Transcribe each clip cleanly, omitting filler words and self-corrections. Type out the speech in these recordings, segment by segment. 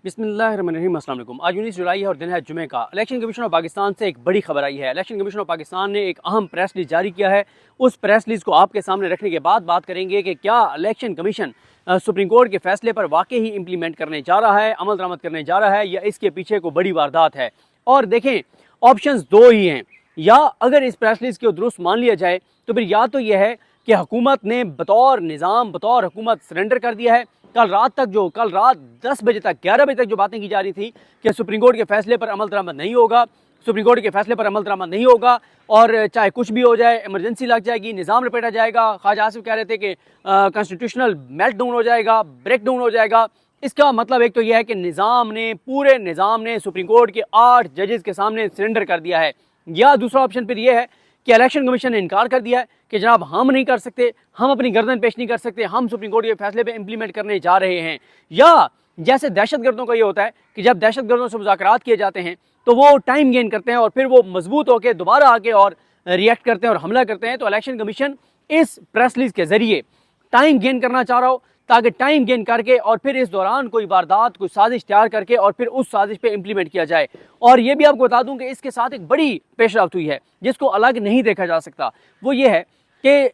बिस्मिल्लाहिर्रहमानिर्रहीम। अस्सलाम वालेकुम। आज 19 जुलाई है और दिन है जुमे का। इलेक्शन कमीशन ऑफ पाकिस्तान से एक बड़ी खबर आई है। इलेक्शन कमीशन ऑफ पाकिस्तान ने एक अहम प्रेस रिलीज जारी किया है। उस प्रेस रिलीज को आपके सामने रखने के बाद बात करेंगे कि क्या इलेक्शन कमीशन सुप्रीम कोर्ट के फैसले पर वाकई ही इम्प्लीमेंट करने जा रहा है, अमल दरामद करने जा रहा है, या इसके पीछे को बड़ी वारदात है। और देखें, ऑप्शंस दो ही हैं। या अगर इस प्रेस रिलीज को दुरुस्त मान लिया जाए तो फिर या तो यह है कि हुकूमत ने बतौर निज़ाम, बतौर हुकूमत सरेंडर कर दिया है। कल रात 10 बजे तक, 11 बजे तक जो बातें की जा रही थी कि सुप्रीम कोर्ट के फैसले पर अमल दरामद नहीं होगा, सुप्रीम कोर्ट के फैसले पर अमल दरामद नहीं होगा, और चाहे कुछ भी हो जाए, इमरजेंसी लग जाएगी, निज़ाम लपेटा जाएगा। ख्वाजा आसिफ कह रहे थे कि कॉन्स्टिट्यूशनल मेल्ट डाउन हो जाएगा, ब्रेक डाउन हो जाएगा। इसका मतलब एक तो यह है कि पूरे निज़ाम ने सुप्रीम कोर्ट के 8 जजेस के सामने सरेंडर कर दिया है। या दूसरा ऑप्शन फिर यह है कि इलेक्शन कमीशन ने इनकार कर दिया है कि जनाब हम नहीं कर सकते, हम अपनी गर्दन पेश नहीं कर सकते, हम सुप्रीम कोर्ट के फैसले पे इम्प्लीमेंट करने जा रहे हैं। या जैसे दहशतगर्दों का ये होता है कि जब दहशतगर्दों से मुज़ाकरात किए जाते हैं तो वो टाइम गेन करते हैं और फिर वो मजबूत होकर दोबारा आके और रिएक्ट करते हैं और हमला करते हैं। तो इलेक्शन कमीशन इस प्रेस रिलीज के जरिए टाइम गेन करना चाह रहा हो, ताकि टाइम गेन करके और फिर इस दौरान कोई वारदात, कोई साजिश तैयार करके और फिर उस साजिश पे इम्प्लीमेंट किया जाए। और ये भी आपको बता दूं कि इसके साथ एक बड़ी पेशरफ्त हुई है जिसको अलग नहीं देखा जा सकता। वो ये है कि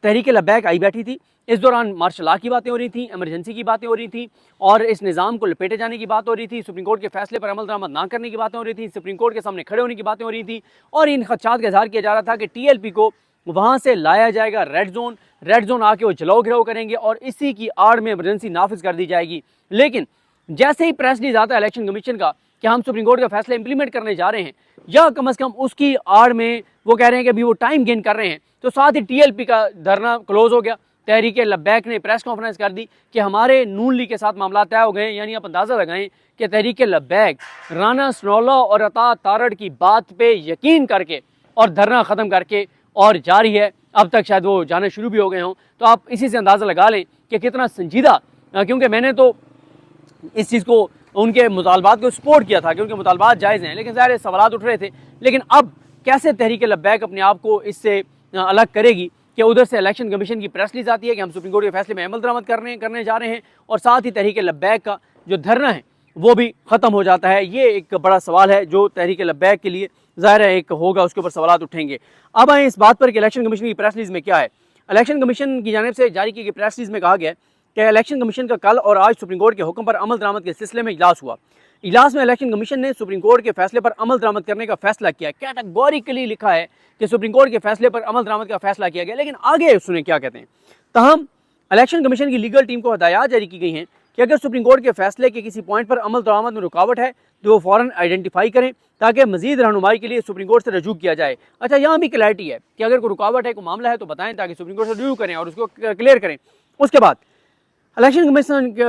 तहरीक लब्बैक आई बैठी थी। इस दौरान मार्शल लॉ की बातें हो रही थी, इमरजेंसी की बातें हो रही थी, और इस निज़ाम को लपेटे जाने की बात हो रही थी, सुप्रीम कोर्ट के फैसले पर अमल दरामद ना करने की बातें हो रही थी, सुप्रीम कोर्ट के सामने खड़े होने की बातें हो रही थी। और इन खदशात का इजहार किया जा रहा था कि TLP को वहाँ से लाया जाएगा रेड जोन आके वो जलाओ गिराओ करेंगे और इसी की आड़ में इमरजेंसी नाफिज कर दी जाएगी। लेकिन जैसे ही प्रेस रिलीज आता है इलेक्शन कमीशन का कि हम सुप्रीम कोर्ट का फैसला इंप्लीमेंट करने जा रहे हैं, या कम से कम उसकी आड़ में वो कह रहे हैं कि अभी वो टाइम गेन कर रहे हैं, तो साथ ही TLP का धरना क्लोज हो गया। तहरीक लब्बैक ने प्रेस कॉन्फ्रेंस कर दी कि हमारे नून लीग के साथ मामला तय हो गए। यानी आप अंदाज़ा लगाएं कि तहरीक लब्बैक राना सनोल्ला और अता तारड़ की बात पे यकीन करके और धरना ख़त्म करके और जारी है। अब तक शायद वो जाने शुरू भी हो गए हों। तो आप इसी से अंदाज़ा लगा लें कि कितना संजीदा, क्योंकि मैंने तो इस चीज़ को, उनके मुतालबात को सपोर्ट किया था कि उनके मुतालबात जायज़ हैं, लेकिन ज़ाहिर सवालात उठ रहे थे। लेकिन अब कैसे तहरीक लब्बैक अपने आप को इससे अलग करेगी कि उधर से इलेक्शन कमीशन की प्रेस रिलीज आती है कि हम सुप्रीम कोर्ट के फैसले में अमल दरामद करने जा रहे हैं, और साथ ही तहरीक लब्बैक का जो धरना है वो भी ख़त्म हो जाता है। ये एक बड़ा सवाल है जो तहरीक लब्बैक के लिए ज़ाहिर है एक होगा, उसके ऊपर सवाल उठेंगे। अब आए इस बात पर कि इलेक्शन कमीशन की प्रेस रिलीज में क्या है। इलेक्शन कमीशन की जानिब से जारी की गई प्रेस रिलीज में कहा गया कि इलेक्शन कमीशन का कल और आज सुप्रीम कोर्ट के हुक्म पर अमल दरामद के सिलसिले में इजलास हुआ। इजलास में इलेक्शन कमीशन ने सुप्रीम कोर्ट के फैसले पर अमल दरामद करने का फैसला किया। कैटेगोरिकली लिखा है कि सुप्रीम कोर्ट के फैसले पर अमल दरामद का फैसला किया गया। लेकिन आगे सुने क्या कहते हैं। तहम इलेक्शन कमीशन की लीगल टीम को हदायत जारी की गई हैं कि अगर सुप्रीम कोर्ट के फैसले के किसी पॉइंट पर अमल दरामद में रुकावट है तो वो फ़ौरन आइडेंटिफाई करें ताकि मजीद रहनुमाई के लिए सुप्रीम कोर्ट से रजू किया जाए। अच्छा, यहाँ भी क्लैरिटी है कि अगर कोई रुकावट है, कोई मामला है तो बताएं ताकि सुप्रीम कोर्ट से रिव्यू करें और उसको क्लियर करें। उसके बाद इलेक्शन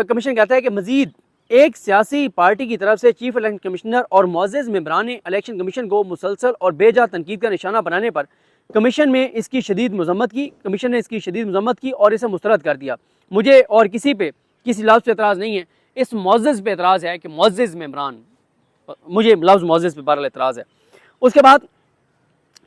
कमीशन कहता है कि मजीद एक सियासी पार्टी की तरफ से चीफ इलेक्शन कमिश्नर और मुअज़्ज़ज़ मेंबरान इलेक्शन कमीशन को मुसलसल और बेजा तनकीद का निशाना बनाने पर कमीशन ने इसकी शदीद मजम्मत की और इसे मुस्तरद कर दिया। मुझे और किसी पे किसी लफ्ज़ पे एतराज़ नहीं है, इस मुअज़्ज़ज़ पे एतराज़ है कि मुअज़्ज़ज़ मेंबरान, मुझे लफ्ज़ मुअज़्ज़ज़ पे बहरहाल एतराज़ है। उसके बाद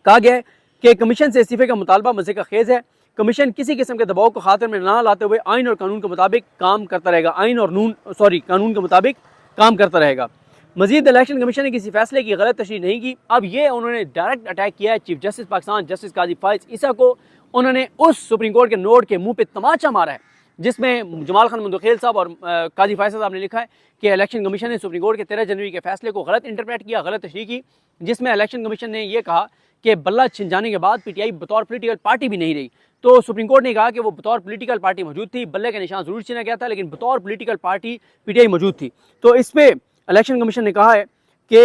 कहा गया है कि कमीशन से इस्तीफ़े का मुतालबा मज़े का खेज़ है। कमीशन किसी किस्म के दबाव को खातिर में ना लाते हुए आइन और कानून के मुताबिक काम करता रहेगा। कानून के मुताबिक काम करता रहेगा। मजीद इलेक्शन कमीशन ने किसी फैसले की गलत तशरीह नहीं की। अब ये उन्होंने डायरेक्ट अटैक किया है चीफ जस्टिस पाकिस्तान जस्टिस काजी फाइज ईसा को। उन्होंने उस सुप्रीम कोर्ट के नोट के मुंह पे तमाचा मारा है जिसमें जमाल खान मुंदखेल साहब और काजी फाइज साहब ने लिखा है कि इलेक्शन कमीशन ने सुप्रीम कोर्ट के 13 जनवरी के फैसले को गलत इंटरप्रेट किया, गलत तशरीह की, जिसमें इलेक्शन कमीशन ने यह कहा कि बल्ला छिन जाने के बाद PTI बतौर पोलिटिकल पार्टी भी नहीं रही। तो सुप्रीम कोर्ट ने कहा कि वो बतौर पोलिटिकल पार्टी मौजूद थी, बल्ले का निशान जरूर छीना गया था, लेकिन बतौर पोलिटिकल पार्टी PTI मौजूद थी। तो इस पर इलेक्शन कमीशन ने कहा है कि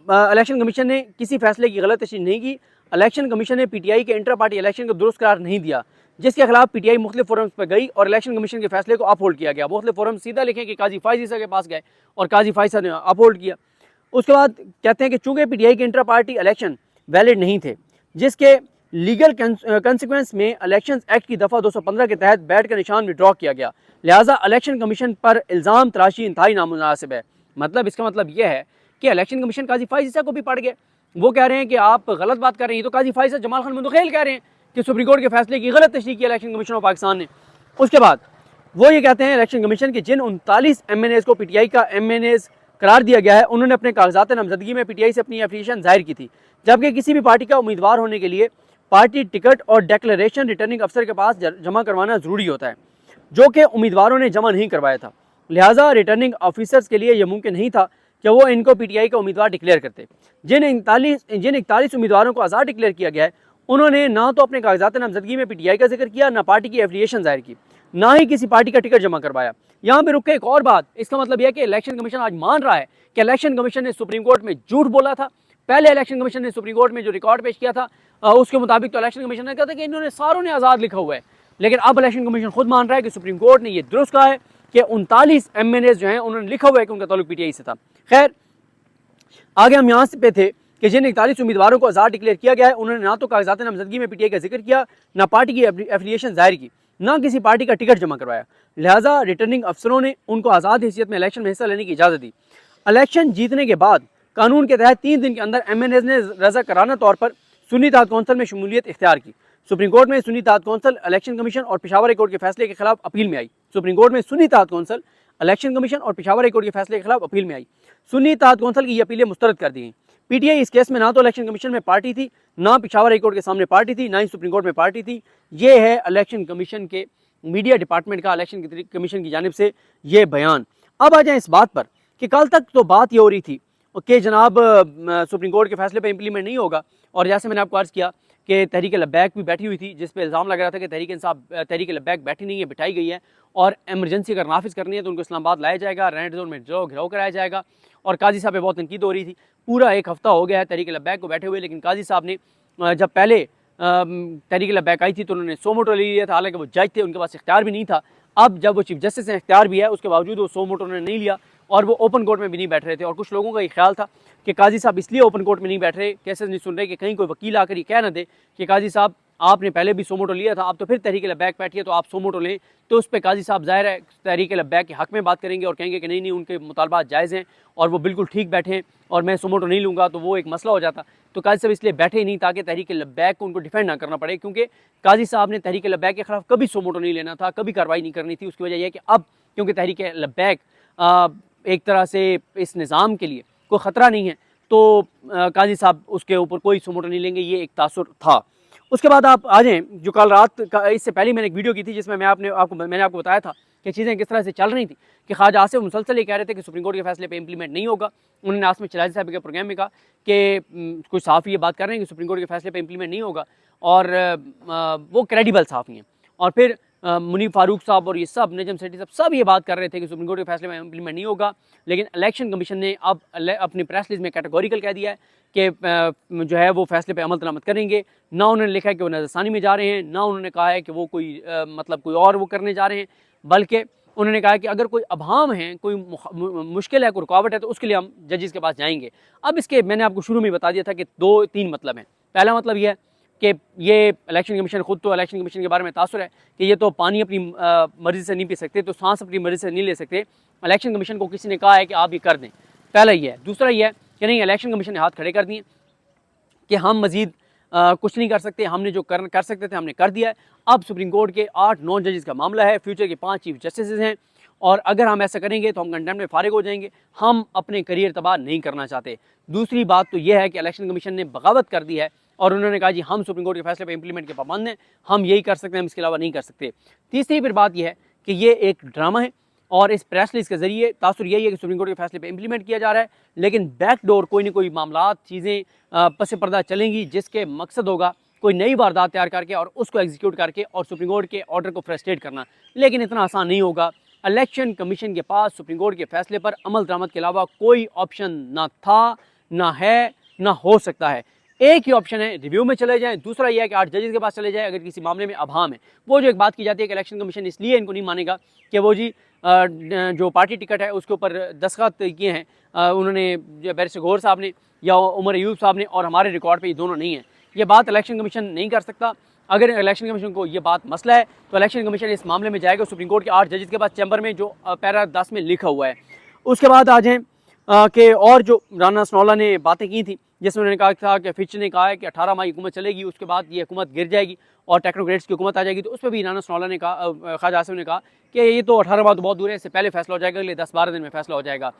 इलेक्शन कमीशन ने किसी फैसले की गलत तशरीह नहीं की। इलेक्शन कमीशन ने PTI के इंटर पार्टी इलेक्शन को दुरुस्त करार नहीं दिया, जिसके खिलाफ PTI मुख्तलिफ फोरम्स पर गई और इलेक्शन कमीशन के फैसले को अपहोल्ड किया गया। मुख्तलिफ फोरम सीधा लिखें कि काजी फाइज ईसा के पास गए और काजी फाइज साहब ने अपहोल्ड किया। उसके बाद कहते हैं कि चूंकि PTI के इंटर पार्टी इलेक्शन वैलिड नहीं थे, जिसके लीगल कंसिक्वेंस में इलेक्शन एक्ट की दफ़ा 215 के तहत बैठ का निशान विड्रॉ किया गया, लिहाजा इलेक्शन कमीशन पर इल्ज़ाम तराशी इंतहाई नामुनासिब है। मतलब इसका मतलब यह है कि इलेक्शन कमीशन काजी फाइज ईसा को भी पड़ गए। वो कह रहे हैं कि आप गलत बात कर रहे हैं। तो काजी फाइज जमाल खान मुंदखेल कह रहे हैं कि सुप्रीम कोर्ट के फैसले की गलत तशरीह की इलेक्शन कमीशन ऑफ पाकिस्तान ने। उसके बाद वो ये कहते हैं इलेक्शन कमीशन के जिन 39 MNAs को PTI का MNAs करार दिया गया है, उन्होंने अपने कागजात नामजदगी में PTI से अपनी एप्लीकेशन जाहिर की थी, जबकि किसी भी पार्टी का उम्मीदवार होने के लिए पार्टी टिकट और डिक्लेरेशन रिटर्निंग अफसर के पास जमा करवाना ज़रूरी होता है, जो कि उम्मीदवारों ने जमा नहीं करवाया था। लिहाजा रिटर्निंग ऑफिसर्स के लिए यह मुमकिन नहीं था कि वो इनको PTI का उम्मीदवार डिक्लेयर करते। जिन 41 उम्मीदवारों को आज़ाद डिक्लेयर किया गया है, उन्होंने ना तो अपने कागजात नामजदगी में PTI का जिक्र किया, ना पार्टी की एफिलिएशन जाहिर की, ना ही किसी पार्टी का टिकट जमा करवाया। यहाँ पे रुक के एक और बात, इसका मतलब यह है कि इलेक्शन कमीशन आज मान रहा है कि इलेक्शन कमीशन ने सुप्रीम कोर्ट में झूठ बोला था। पहले इलेक्शन कमीशन ने सुप्रीम कोर्ट में जो रिकॉर्ड पेश किया था उसके मुताबिक तो इलेक्शन कमीशन ने कहा था कि इन्होंने सारों ने आज़ाद लिखा हुआ है, लेकिन अब इलेक्शन कमीशन खुद मान रहा है कि सुप्रीम कोर्ट ने यह दुरुस्त कहा है कि 39 MNAs जो हैं उन्होंने लिखा हुआ है कि उनका ताल्लुक PTI से था। खैर, आगे हम यहाँ से पे थे कि जिन 41 उम्मीदवारों को आज़ाद डिक्लेयर किया गया है, उन्होंने ना तो कागजात नामजदगी में PTI का जिक्र किया, ना पार्टी की एफिलिएशन जाहिर की, ना किसी पार्टी का टिकट जमा करवाया। लिहाजा रिटर्निंग अफसरों ने उनको आज़ाद हैसियत में इलेक्शन में हिस्सा लेने की इजाज़त दी। इलेक्शन जीतने के बाद कानून के तहत 3 दिन के अंदर MNAs ने रजा कराना तौर पर सुन्नी इत्तेहाद कौंसिल में शमूलियत इख्तियार की। सुप्रीम कोर्ट में सुन्नी इत्तेहाद कौंसिल इलेक्शन कमीशन और पेशावर हाई कोर्ट के फैसले के खिलाफ अपील में आई। सुप्रीम कोर्ट में सुन्नी इत्तेहाद कौंसिल इलेक्शन कमीशन और पेशावर हाई कोर्ट के फैसले के खिलाफ अपील में आई। सुन्नी इत्तेहाद कौंसिल की ये अपीलें मुस्तरद कर दी गई। PTI इस केस में ना तो इलेक्शन कमीशन में पार्टी थी, ना पेशावर हाई कोर्ट के सामने पार्टी थी, ना ही सुप्रीम कोर्ट में पार्टी थी। ये है इलेक्शन कमीशन के मीडिया डिपार्टमेंट का इलेक्शन कमीशन की जानिब से ये बयान। अब आ जाए इस बात पर कि कल तक तो बात ये हो रही थी कि जनाब सुप्रीम कोर्ट के फैसले पर इम्प्लीमेंट नहीं होगा, और जैसे मैंने आपको अर्ज़ किया कि तहरीक लब्बैक भी बैठी हुई थी, जिस पे इल्ज़ाम लग रहा था कि तहरीक लब्बैक बैठी नहीं है, बिठाई गई है, और एमरजेंसी अगर नाफिज करनी है तो उनको इस्लामाबाद लाया जाएगा, रेड जोन में घिराव कराया जाएगा। और काजी साहब पे बहुत तनकीद हो रही थी। पूरा एक हफ्ता हो गया है तहरीक लब्बैक को बैठे हुए, लेकिन काजी साहब ने जब पहले तहरीक लब्बैक आई थी तो उन्होंने 100 मोटर ले लिया था, हालांकि वो जज थे, उनके पास इख्तियार भी नहीं था। अब जब वो चीफ जस्टिस से इख्तियार भी है, उसके बावजूद वो 100 मोटर उन्होंने नहीं लिया, और वो ओपन कोर्ट में भी नहीं बैठ रहे थे। और कुछ लोगों का ये ख्याल था कि काजी साहब इसलिए ओपन कोर्ट में नहीं बैठ रहे, केसेस नहीं सुन रहे, कि कहीं कोई वकील आकर ये कह ना दे कि काजी साहब आपने पहले भी 100 मोटर लिया था, आप तो फिर तहरीक लब्बैक बैठिए, तो आप 100 मोटर लें। तो उस पर काजी साहब ज़ाहिर है तहरीक लब्बैक के हक़ में बात करेंगे और कहेंगे कि नहीं उनके मुतालबात जायज़ हैं और वो बिल्कुल ठीक बैठे हैं, और मैं 100 मोटर नहीं लूँगा, तो वो एक मसला हो जाता। तो काजी साहब इसलिए बैठे ही नहीं ताकि तहरीक लब्बैक को उनको डिफेंड ना करना पड़े, क्योंकि काजी साहब ने तहरीक लब्बैक के खिलाफ कभी 100 मोटर नहीं लेना था, कभी कार्रवाई नहीं करनी थी। उसकी वजह यह है कि अब क्योंकि तहरीक लब्बैक एक तरह से इस निज़ाम के लिए कोई ख़तरा नहीं है, तो काजी साहब उसके ऊपर कोई 100 मोटर नहीं लेंगे, ये एक तासुर था। उसके बाद आप आ जाएँ, जो कल रात का, इससे पहले मैंने एक वीडियो की थी जिसमें मैंने आपको बताया था कि चीज़ें किस तरह से चल रही थी, कि ख्वाजा आसिफ मुसलसल ये कह रहे थे कि सुप्रीम कोर्ट के फैसले पे इम्प्लीमेंट नहीं होगा। उन्होंने आसम चिलाजी साहब के प्रोग्राम में कहा कि कुछ सहाफ़ी ये बात कर रहे हैं कि सुप्रीम कोर्ट के फैसले पे इम्प्लीमेंट नहीं होगा, और वो क्रेडिबल सहाफ़ी हैं। और फिर मुनीब फारूक साहब और ये सब, नजम सेठी साहब, सब ये बात कर रहे थे कि सुप्रीम कोर्ट के फैसले में इम्प्लीमेंट नहीं होगा। लेकिन इलेक्शन कमीशन ने अब अपनी प्रेस रिलीज में कैटेगोरिकल कह दिया है कि जो है वो फैसले पे अमल दरामद करेंगे। ना उन्होंने लिखा है कि वो नज़रसानी में जा रहे हैं, ना उन्होंने कहा है कि वो कोई मतलब कोई और वो करने जा रहे हैं, बल्कि उन्होंने कहा कि अगर कोई अभाम है, कोई मुश्किल है, कोई रुकावट है, तो उसके लिए हम जजेस के पास जाएंगे। अब इसके मैंने आपको शुरू में बता दिया था कि 2-3 मतलब हैं। पहला मतलब यह है कि ये इलेक्शन कमीशन खुद, तो इलेक्शन कमीशन के बारे में तासुर है कि ये तो पानी अपनी मर्ज़ी से नहीं पी सकते, तो सांस अपनी मर्ज़ी से नहीं ले सकते। इलेक्शन कमीशन को किसी ने कहा है कि आप ये कर दें, पहला ये है। दूसरा ये है कि नहीं, इलेक्शन कमीशन ने हाथ खड़े कर दिए कि हम मज़ीद कुछ नहीं कर सकते, हमने जो कर सकते थे हमने कर दिया है। अब सुप्रीम कोर्ट के 8-9 जजेस का मामला है, फ्यूचर के 5 चीफ जस्टिस हैं, और अगर हम ऐसा करेंगे तो हम कंटेम्प्ट में फारिग हो जाएंगे। हम अपने करियर तबाह नहीं करना चाहते। दूसरी बात तो यह है कि इलेक्शन कमीशन ने बगावत कर दी है, और उन्होंने कहा जी हम सुप्रीम कोर्ट के फैसले पर इम्प्लीमेंट के पाबंद हैं, हम यही कर सकते हैं, हम इसके अलावा नहीं कर सकते। तीसरी फिर बात यह है कि ये एक ड्रामा है, और इस प्रेस रिलीज के जरिए तासुर यही है कि सुप्रीम कोर्ट के फैसले पे इम्प्लीमेंट किया जा रहा है, लेकिन बैकडोर कोई ना कोई मामलात, चीज़ें पस पर्दा चलेंगी, जिसके मकसद होगा कोई नई वारदात तैयार करके और उसको एग्जीक्यूट करके और सुप्रीम कोर्ट के ऑर्डर को फ्रस्ट्रेट करना। लेकिन इतना आसान नहीं होगा। इलेक्शन कमीशन के पास सुप्रीम कोर्ट के फैसले पर अमल दरामद के अलावा कोई ऑप्शन ना था, ना है, ना हो सकता है। एक ही ऑप्शन है, रिव्यू में चले जाएं। दूसरा यह है कि 8 जजेस के पास चले जाएं अगर किसी मामले में अभाम है। वो जो एक बात की जाती है कि इलेक्शन कमीशन इसलिए इनको नहीं मानेगा कि वो जी जो पार्टी टिकट है उसके ऊपर दस्तखत किए हैं उन्होंने, बैरिस्टर गौहर साहब ने या उमर अयूब साहब ने, और हमारे रिकॉर्ड पे ये दोनों नहीं है। ये बात इलेक्शन कमीशन नहीं कर सकता। अगर इलेक्शन कमीशन को ये बात मसला है तो इलेक्शन कमीशन इस मामले में जाएगा सुप्रीम कोर्ट के 8 जजेस के पास चैम्बर में, जो पैरा 10 में लिखा हुआ है। उसके बाद आ जाएँ कि और जो राना सनौला ने बातें की थी, जिसमें उन्होंने कहा था कि फिच ने कहा है कि 18 माह हुकूमत चलेगी, उसके बाद ये हुकूमत गिर जाएगी और टेक्नोक्रेट्स की हुकूमत आ जाएगी। तो उस पर भी राना सनाउल्लाह ने कहा, ख्वाजा आसिफ ने कहा कि ये तो 18 माह तो बहुत दूर है, इससे पहले फैसला हो जाएगा, अगले 10-12 दिन में फैसला हो जाएगा।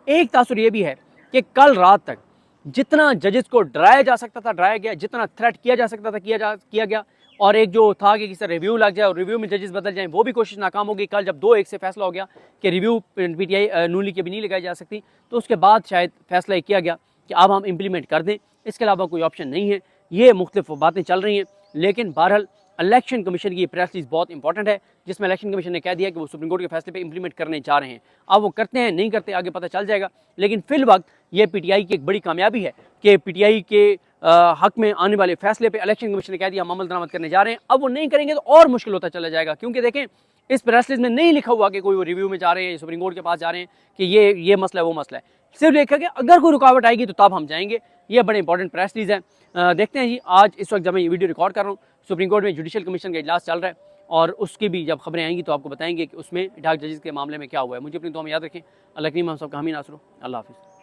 एक तासुर ये भी है कि कल रात तक जितना जजेस को डराया जा सकता था डराया गया, जितना थ्रेट किया जा सकता था किया गया, और एक जो था कि किसी रिव्यू लग जाए और रिव्यू में जजेस बदल जाएं, वो भी कोशिश नाकाम हो गई। कल जब 2-1 से फैसला हो गया कि रिव्यू PTI नून लीग की भी नहीं लगाई जा सकती, तो उसके बाद शायद फैसला किया गया कि अब हम इम्प्लीमेंट कर दें, इसके अलावा कोई ऑप्शन नहीं है। ये मुख्तलिफ बातें चल रही हैं, लेकिन बहरहाल इलेक्शन कमीशन की प्रेस रिलीज बहुत इंपॉर्टेंट है, जिसमें इलेक्शन कमीशन ने कह दिया कि वो सुप्रीम कोर्ट के फैसले पे इंप्लीमेंट करने जा रहे हैं। अब वो करते हैं नहीं करते आगे पता चल जाएगा, लेकिन फिल वक्त ये PTI की एक बड़ी कामयाबी है कि PTI के हक में आने वाले फैसले पे इलेक्शन कमीशन ने कह दिया हम अमल दरामद करने जा रहे हैं। अब वो नहीं करेंगे तो और मुश्किल होता चला जाएगा, क्योंकि देखें इस प्रेस रिलीज में नहीं लिखा हुआ कि कोई वो रिव्यू में जा रहे हैं, सुप्रीम कोर्ट के पास जा रहे हैं कि ये मसला है वो मसला है, सिर्फ लिखा कि अगर कोई रुकावट आएगी तो तब हम जाएंगे। ये बड़े इंपॉर्टेंट प्रेस रिलीज है। देखते हैं जी, आज इस वक्त जब मैं ये वीडियो रिकॉर्ड कर रहा हूँ, सुप्रीम कोर्ट में जुडिशल कमीशन का इजलास चल रहा है और उसकी भी जब खबरें आएंगी तो आपको बताएंगे कि उसमें डाक जजेस के मामले में क्या हुआ है। मुझे अपनी दुआ में याद रखें। अल्लाह करीम हम सब का हामी नासरो। अल्लाह हाफिज़।